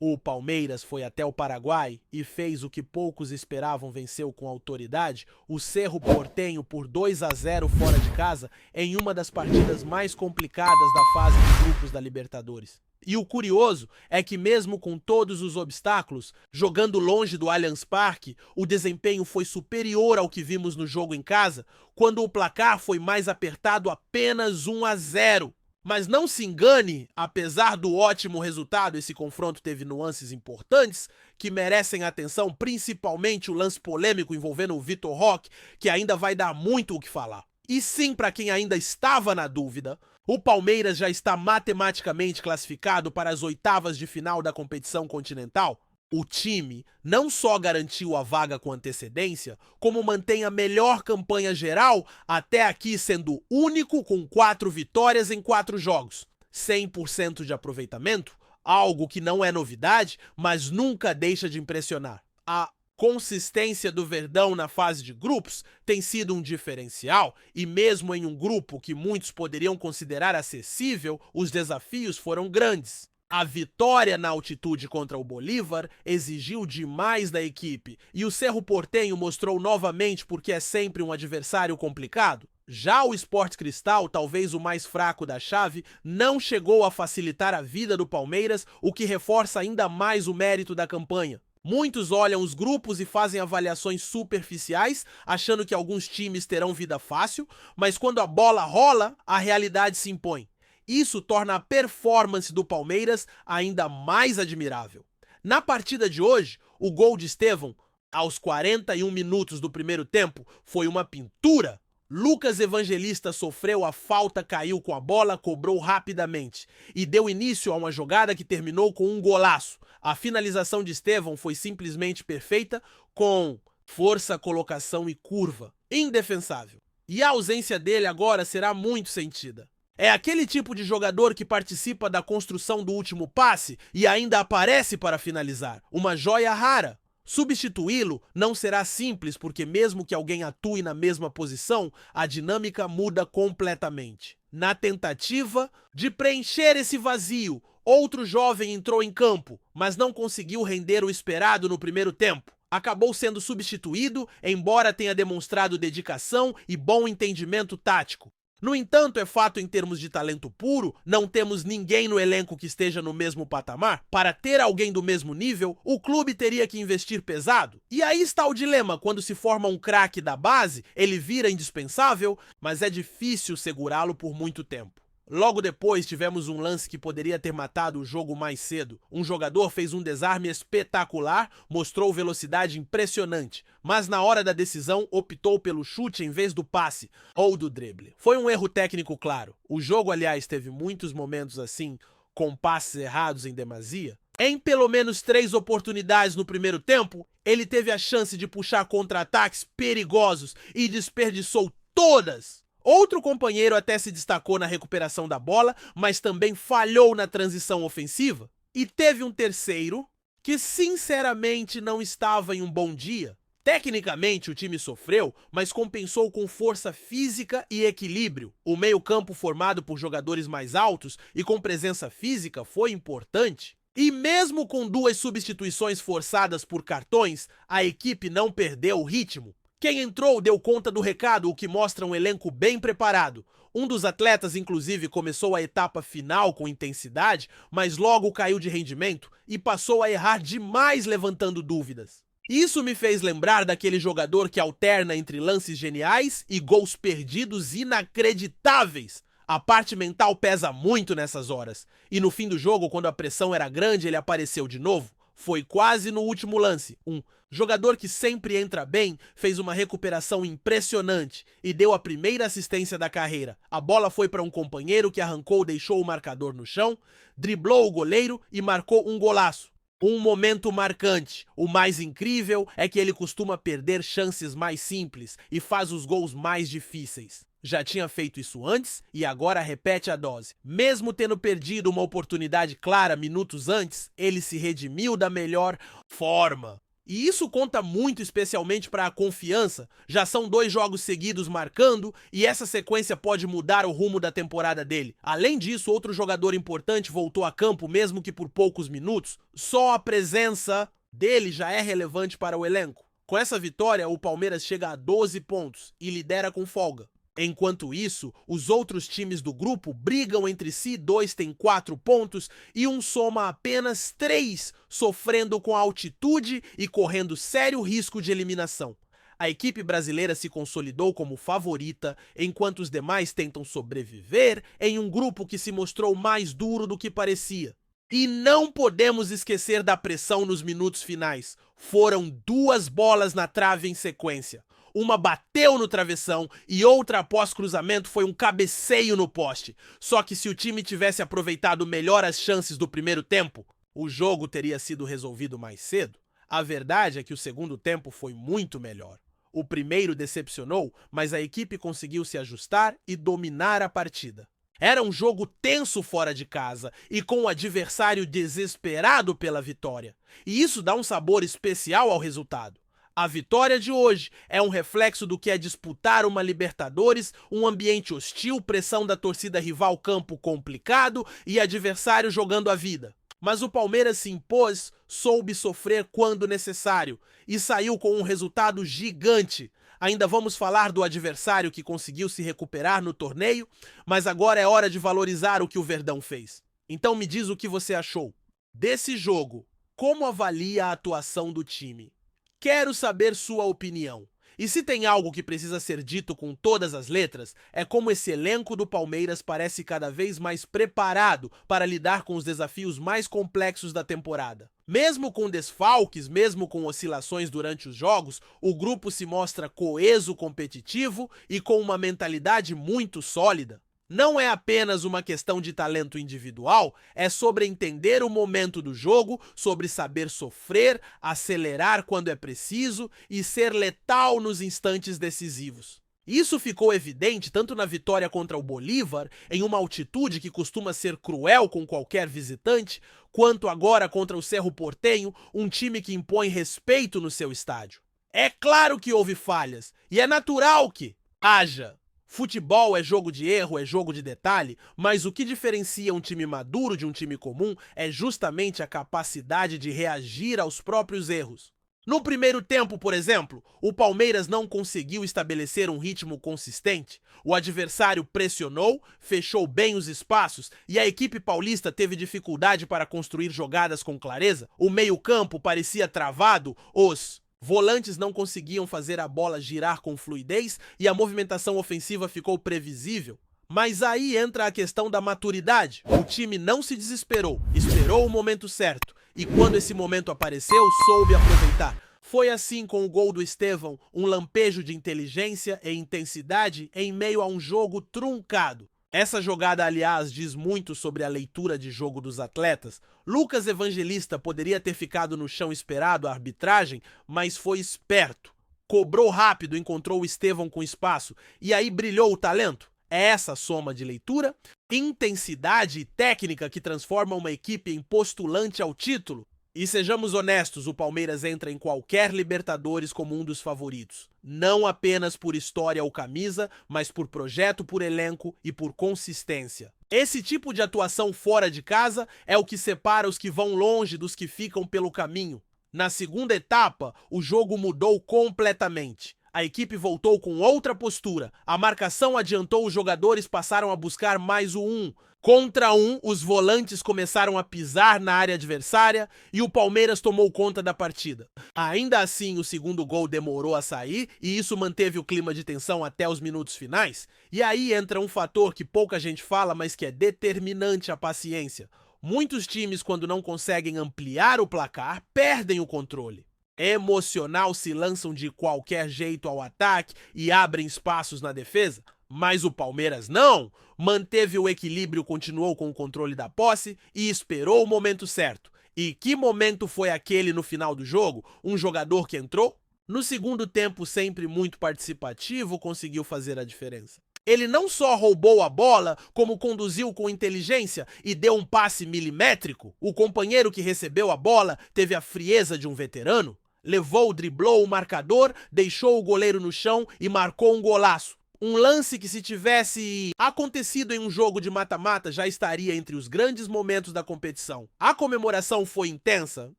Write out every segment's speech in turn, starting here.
O Palmeiras foi até o Paraguai e fez o que poucos esperavam, venceu com autoridade o Cerro Porteño por 2-0 fora de casa em uma das partidas mais complicadas da fase de grupos da Libertadores. E o curioso é que mesmo com todos os obstáculos, jogando longe do Allianz Parque, o desempenho foi superior ao que vimos no jogo em casa, quando o placar foi mais apertado, apenas 1-0. Mas não se engane, apesar do ótimo resultado, esse confronto teve nuances importantes que merecem atenção, principalmente o lance polêmico envolvendo o Vitor Roque, que ainda vai dar muito o que falar. E sim, para quem ainda estava na dúvida, o Palmeiras já está matematicamente classificado para as oitavas de final da competição continental. O time não só garantiu a vaga com antecedência, como mantém a melhor campanha geral até aqui, sendo único com 4 vitórias em 4 jogos. 100% de aproveitamento, algo que não é novidade, mas nunca deixa de impressionar. A consistência do Verdão na fase de grupos tem sido um diferencial e mesmo em um grupo que muitos poderiam considerar acessível, os desafios foram grandes. A vitória na altitude contra o Bolívar exigiu demais da equipe e o Cerro Porteño mostrou novamente porque é sempre um adversário complicado. Já o Sport Cristal, talvez o mais fraco da chave, não chegou a facilitar a vida do Palmeiras, o que reforça ainda mais o mérito da campanha. Muitos olham os grupos e fazem avaliações superficiais, achando que alguns times terão vida fácil, mas quando a bola rola, a realidade se impõe. Isso torna a performance do Palmeiras ainda mais admirável. Na partida de hoje, o gol de Estevão, aos 41 minutos do primeiro tempo, foi uma pintura. Lucas Evangelista sofreu a falta, caiu com a bola, cobrou rapidamente e deu início a uma jogada que terminou com um golaço. A finalização de Estevão foi simplesmente perfeita, com força, colocação e curva. Indefensável. E a ausência dele agora será muito sentida. É aquele tipo de jogador que participa da construção do último passe e ainda aparece para finalizar. Uma joia rara. Substituí-lo não será simples porque mesmo que alguém atue na mesma posição, a dinâmica muda completamente. Na tentativa de preencher esse vazio, outro jovem entrou em campo, mas não conseguiu render o esperado no primeiro tempo. Acabou sendo substituído, embora tenha demonstrado dedicação e bom entendimento tático. No entanto, é fato em termos de talento puro, não temos ninguém no elenco que esteja no mesmo patamar. Para ter alguém do mesmo nível, o clube teria que investir pesado. E aí está o dilema, quando se forma um craque da base, ele vira indispensável, mas é difícil segurá-lo por muito tempo. Logo depois tivemos um lance que poderia ter matado o jogo mais cedo. Um jogador fez um desarme espetacular, mostrou velocidade impressionante, mas na hora da decisão optou pelo chute em vez do passe ou do drible. Foi um erro técnico claro. O jogo, aliás, teve muitos momentos assim, com passes errados em demasia. Em pelo menos 3 oportunidades no primeiro tempo, ele teve a chance de puxar contra-ataques perigosos e desperdiçou todas. Outro companheiro até se destacou na recuperação da bola, mas também falhou na transição ofensiva. E teve um terceiro que sinceramente não estava em um bom dia. Tecnicamente o time sofreu, mas compensou com força física e equilíbrio. O meio-campo formado por jogadores mais altos e com presença física foi importante. E mesmo com 2 substituições forçadas por cartões, a equipe não perdeu o ritmo. Quem entrou deu conta do recado, o que mostra um elenco bem preparado. Um dos atletas, inclusive, começou a etapa final com intensidade, mas logo caiu de rendimento e passou a errar demais levantando dúvidas. Isso me fez lembrar daquele jogador que alterna entre lances geniais e gols perdidos inacreditáveis. A parte mental pesa muito nessas horas. E no fim do jogo, quando a pressão era grande, ele apareceu de novo. Foi quase no último lance. Um jogador que sempre entra bem fez uma recuperação impressionante e deu a primeira assistência da carreira. A bola foi para um companheiro que arrancou, deixou o marcador no chão, driblou o goleiro e marcou um golaço. Um momento marcante. O mais incrível é que ele costuma perder chances mais simples e faz os gols mais difíceis. Já tinha feito isso antes e agora repete a dose. Mesmo tendo perdido uma oportunidade clara minutos antes, ele se redimiu da melhor forma. E isso conta muito, especialmente para a confiança. Já são 2 jogos seguidos marcando e essa sequência pode mudar o rumo da temporada dele. Além disso, outro jogador importante voltou a campo, mesmo que por poucos minutos. Só a presença dele já é relevante para o elenco. Com essa vitória, o Palmeiras chega a 12 pontos e lidera com folga. Enquanto isso, os outros times do grupo brigam entre si, 2 têm 4 pontos e um soma apenas 3, sofrendo com a altitude e correndo sério risco de eliminação. A equipe brasileira se consolidou como favorita, enquanto os demais tentam sobreviver em um grupo que se mostrou mais duro do que parecia. E não podemos esquecer da pressão nos minutos finais. Foram 2 bolas na trave em sequência. Uma bateu no travessão e outra após cruzamento foi um cabeceio no poste. Só que se o time tivesse aproveitado melhor as chances do primeiro tempo, o jogo teria sido resolvido mais cedo. A verdade é que o segundo tempo foi muito melhor. O primeiro decepcionou, mas a equipe conseguiu se ajustar e dominar a partida. Era um jogo tenso fora de casa e com o adversário desesperado pela vitória. E isso dá um sabor especial ao resultado. A vitória de hoje é um reflexo do que é disputar uma Libertadores, um ambiente hostil, pressão da torcida rival, campo complicado e adversário jogando a vida. Mas o Palmeiras se impôs, soube sofrer quando necessário e saiu com um resultado gigante. Ainda vamos falar do adversário que conseguiu se recuperar no torneio, mas agora é hora de valorizar o que o Verdão fez. Então me diz o que você achou desse jogo, como avalia a atuação do time? Quero saber sua opinião. E se tem algo que precisa ser dito com todas as letras, é como esse elenco do Palmeiras parece cada vez mais preparado para lidar com os desafios mais complexos da temporada. Mesmo com desfalques, mesmo com oscilações durante os jogos, o grupo se mostra coeso, competitivo e com uma mentalidade muito sólida. Não é apenas uma questão de talento individual, é sobre entender o momento do jogo, sobre saber sofrer, acelerar quando é preciso e ser letal nos instantes decisivos. Isso ficou evidente tanto na vitória contra o Bolívar, em uma altitude que costuma ser cruel com qualquer visitante, quanto agora contra o Cerro Porteño, um time que impõe respeito no seu estádio. É claro que houve falhas, e é natural que haja. Futebol é jogo de erro, é jogo de detalhe, mas o que diferencia um time maduro de um time comum é justamente a capacidade de reagir aos próprios erros. No primeiro tempo, por exemplo, o Palmeiras não conseguiu estabelecer um ritmo consistente. O adversário pressionou, fechou bem os espaços e a equipe paulista teve dificuldade para construir jogadas com clareza. O meio-campo parecia travado, os volantes não conseguiam fazer a bola girar com fluidez e a movimentação ofensiva ficou previsível. Mas aí entra a questão da maturidade. O time não se desesperou, esperou o momento certo e quando esse momento apareceu, soube aproveitar. Foi assim com o gol do Estevão, um lampejo de inteligência e intensidade em meio a um jogo truncado. Essa jogada, aliás, diz muito sobre a leitura de jogo dos atletas. Lucas Evangelista poderia ter ficado no chão esperado a arbitragem, mas foi esperto. Cobrou rápido, encontrou o Estevão com espaço e aí brilhou o talento. É essa soma de leitura, intensidade e técnica que transforma uma equipe em postulante ao título. E sejamos honestos, o Palmeiras entra em qualquer Libertadores como um dos favoritos. Não apenas por história ou camisa, mas por projeto, por elenco e por consistência. Esse tipo de atuação fora de casa é o que separa os que vão longe dos que ficam pelo caminho. Na segunda etapa, o jogo mudou completamente. A equipe voltou com outra postura. A marcação adiantou, os jogadores passaram a buscar mais o 1. Contra 1, os volantes começaram a pisar na área adversária e o Palmeiras tomou conta da partida. Ainda assim, o segundo gol demorou a sair e isso manteve o clima de tensão até os minutos finais. E aí entra um fator que pouca gente fala, mas que é determinante: a paciência. Muitos times, quando não conseguem ampliar o placar, perdem o controle. Emocional, se lançam de qualquer jeito ao ataque e abrem espaços na defesa. Mas o Palmeiras não, manteve o equilíbrio, continuou com o controle da posse e esperou o momento certo. E que momento foi aquele no final do jogo? Um jogador que entrou? No segundo tempo, sempre muito participativo, conseguiu fazer a diferença. Ele não só roubou a bola, como conduziu com inteligência e deu um passe milimétrico. O companheiro que recebeu a bola teve a frieza de um veterano. Levou, driblou o marcador, deixou o goleiro no chão e marcou um golaço. Um lance que, se tivesse acontecido em um jogo de mata-mata, já estaria entre os grandes momentos da competição. A comemoração foi intensa,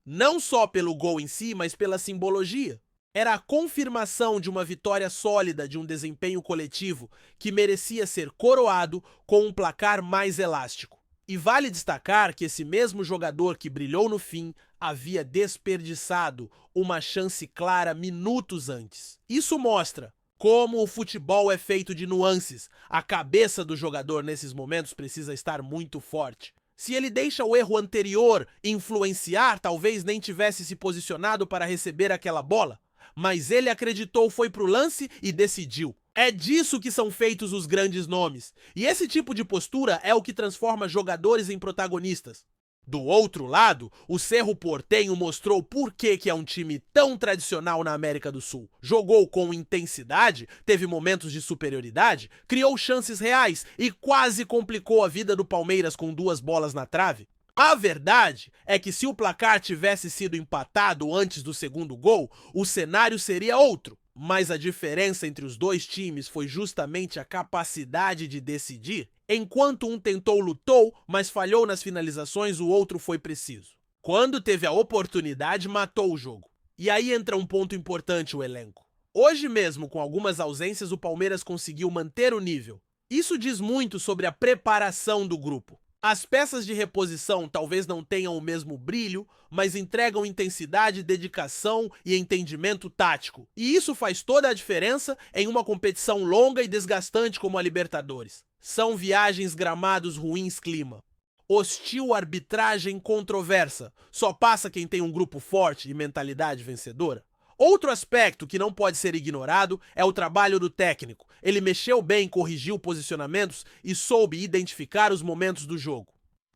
não só pelo gol em si, mas pela simbologia. Era a confirmação de uma vitória sólida, de um desempenho coletivo que merecia ser coroado com um placar mais elástico. E vale destacar que esse mesmo jogador que brilhou no fim havia desperdiçado uma chance clara minutos antes. Isso mostra como o futebol é feito de nuances. A cabeça do jogador nesses momentos precisa estar muito forte. Se ele deixa o erro anterior influenciar, talvez nem tivesse se posicionado para receber aquela bola. Mas ele acreditou, foi pro lance e decidiu. É disso que são feitos os grandes nomes. E esse tipo de postura é o que transforma jogadores em protagonistas. Do outro lado, o Cerro Porteño mostrou por que é um time tão tradicional na América do Sul. Jogou com intensidade, teve momentos de superioridade, criou chances reais e quase complicou a vida do Palmeiras com 2 bolas na trave. A verdade é que, se o placar tivesse sido empatado antes do segundo gol, o cenário seria outro. Mas a diferença entre os dois times foi justamente a capacidade de decidir. Enquanto um lutou, mas falhou nas finalizações, o outro foi preciso. Quando teve a oportunidade, matou o jogo. E aí entra um ponto importante: o elenco. Hoje mesmo, com algumas ausências, o Palmeiras conseguiu manter o nível. Isso diz muito sobre a preparação do grupo. As peças de reposição talvez não tenham o mesmo brilho, mas entregam intensidade, dedicação e entendimento tático. E isso faz toda a diferença em uma competição longa e desgastante como a Libertadores. São viagens, gramados ruins, clima. Hostil, arbitragem controversa. Só passa quem tem um grupo forte e mentalidade vencedora. Outro aspecto que não pode ser ignorado é o trabalho do técnico. Ele mexeu bem, corrigiu posicionamentos e soube identificar os momentos do jogo.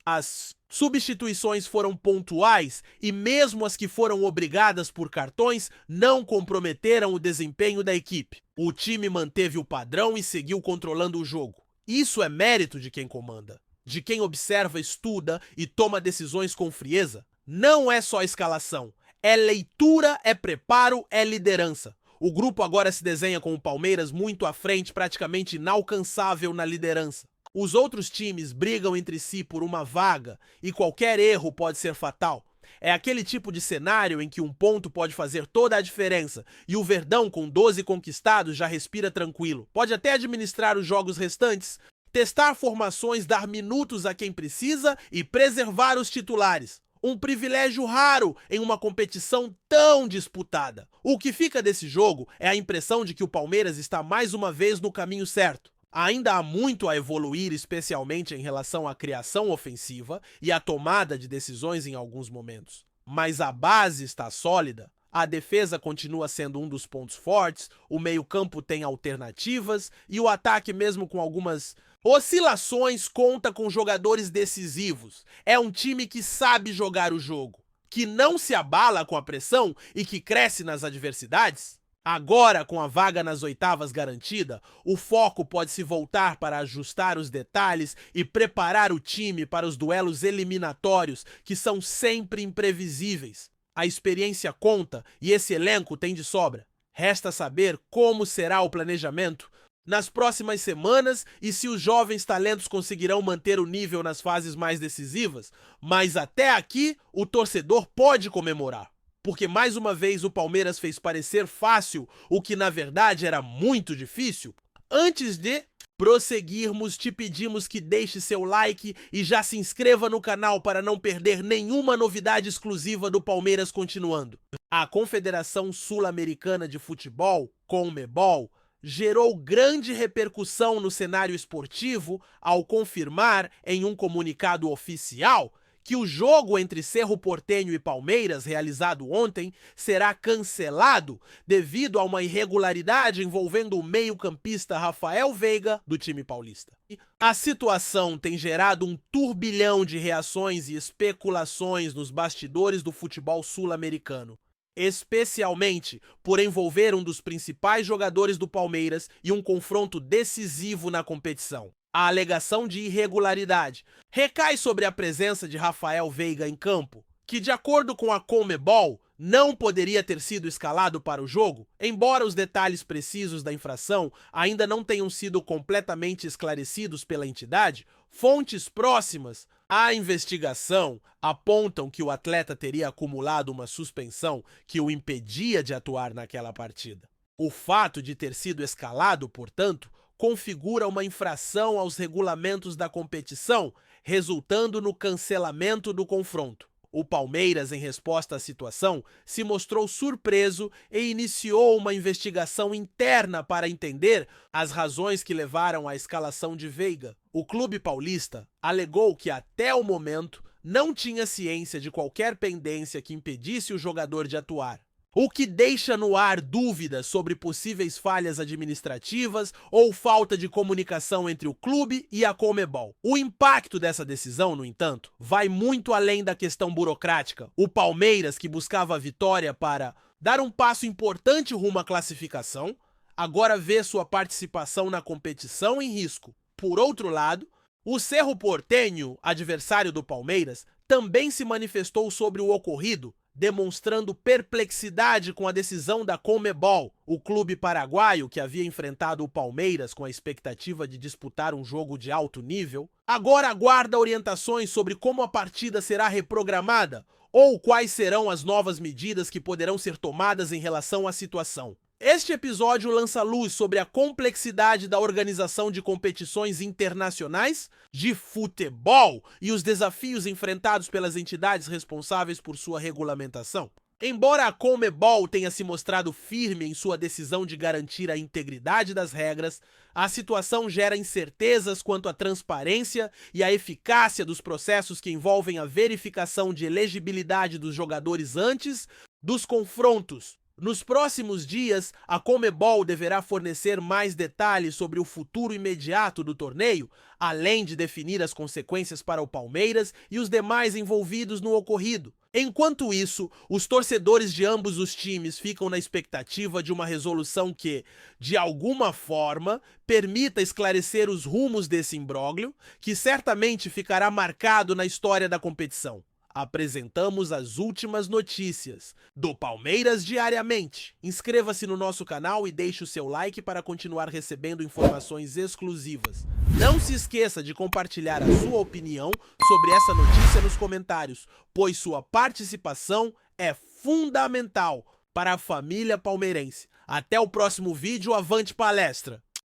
As substituições foram pontuais e mesmo as que foram obrigadas por cartões não comprometeram o desempenho da equipe. O time manteve o padrão e seguiu controlando o jogo. Isso é mérito de quem comanda, de quem observa, estuda e toma decisões com frieza. Não é só escalação. É leitura, é preparo, é liderança. O grupo agora se desenha com o Palmeiras muito à frente, praticamente inalcançável na liderança. Os outros times brigam entre si por uma vaga e qualquer erro pode ser fatal. É aquele tipo de cenário em que um ponto pode fazer toda a diferença e o Verdão, com 12 conquistados, já respira tranquilo. Pode até administrar os jogos restantes, testar formações, dar minutos a quem precisa e preservar os titulares. Um privilégio raro em uma competição tão disputada. O que fica desse jogo é a impressão de que o Palmeiras está mais uma vez no caminho certo. Ainda há muito a evoluir, especialmente em relação à criação ofensiva e à tomada de decisões em alguns momentos. Mas a base está sólida. A defesa continua sendo um dos pontos fortes, o meio-campo tem alternativas e o ataque, mesmo com algumas oscilações, conta com jogadores decisivos. É um time que sabe jogar o jogo, que não se abala com a pressão e que cresce nas adversidades. Agora, com a vaga nas oitavas garantida, o foco pode se voltar para ajustar os detalhes e preparar o time para os duelos eliminatórios, que são sempre imprevisíveis. A experiência conta e esse elenco tem de sobra. Resta saber como será o planejamento nas próximas semanas e se os jovens talentos conseguirão manter o nível nas fases mais decisivas. Mas até aqui, o torcedor pode comemorar. Porque mais uma vez o Palmeiras fez parecer fácil o que na verdade era muito difícil. Antes de prosseguirmos, te pedimos que deixe seu like e já se inscreva no canal para não perder nenhuma novidade exclusiva do Palmeiras continuando. A Confederação Sul-Americana de Futebol, CONMEBOL, gerou grande repercussão no cenário esportivo ao confirmar em um comunicado oficial que o jogo entre Cerro Porteño e Palmeiras, realizado ontem, será cancelado devido a uma irregularidade envolvendo o meio-campista Rafael Veiga, do time paulista. A situação tem gerado um turbilhão de reações e especulações nos bastidores do futebol sul-americano, especialmente por envolver um dos principais jogadores do Palmeiras e um confronto decisivo na competição. A alegação de irregularidade recai sobre a presença de Rafael Veiga em campo, que, de acordo com a CONMEBOL, não poderia ter sido escalado para o jogo? Embora os detalhes precisos da infração ainda não tenham sido completamente esclarecidos pela entidade, fontes próximas à investigação apontam que o atleta teria acumulado uma suspensão que o impedia de atuar naquela partida. O fato de ter sido escalado, portanto, configura uma infração aos regulamentos da competição, resultando no cancelamento do confronto. O Palmeiras, em resposta à situação, se mostrou surpreso e iniciou uma investigação interna para entender as razões que levaram à escalação de Veiga. O clube paulista alegou que até o momento não tinha ciência de qualquer pendência que impedisse o jogador de atuar, o que deixa no ar dúvidas sobre possíveis falhas administrativas ou falta de comunicação entre o clube e a Conmebol. O impacto dessa decisão, no entanto, vai muito além da questão burocrática. O Palmeiras, que buscava a vitória para dar um passo importante rumo à classificação, agora vê sua participação na competição em risco. Por outro lado, o Cerro Porteño, adversário do Palmeiras, também se manifestou sobre o ocorrido, demonstrando perplexidade com a decisão da Conmebol. O clube paraguaio, que havia enfrentado o Palmeiras com a expectativa de disputar um jogo de alto nível, agora aguarda orientações sobre como a partida será reprogramada ou quais serão as novas medidas que poderão ser tomadas em relação à situação. Este episódio lança luz sobre a complexidade da organização de competições internacionais de futebol e os desafios enfrentados pelas entidades responsáveis por sua regulamentação. Embora a Conmebol tenha se mostrado firme em sua decisão de garantir a integridade das regras, a situação gera incertezas quanto à transparência e à eficácia dos processos que envolvem a verificação de elegibilidade dos jogadores antes dos confrontos. Nos próximos dias, a Conmebol deverá fornecer mais detalhes sobre o futuro imediato do torneio, além de definir as consequências para o Palmeiras e os demais envolvidos no ocorrido. Enquanto isso, os torcedores de ambos os times ficam na expectativa de uma resolução que, de alguma forma, permita esclarecer os rumos desse imbróglio, que certamente ficará marcado na história da competição. Apresentamos as últimas notícias do Palmeiras diariamente. Inscreva-se no nosso canal e deixe o seu like para continuar recebendo informações exclusivas. Não se esqueça de compartilhar a sua opinião sobre essa notícia nos comentários, pois sua participação é fundamental para a família palmeirense. Até o próximo vídeo, avante palestra!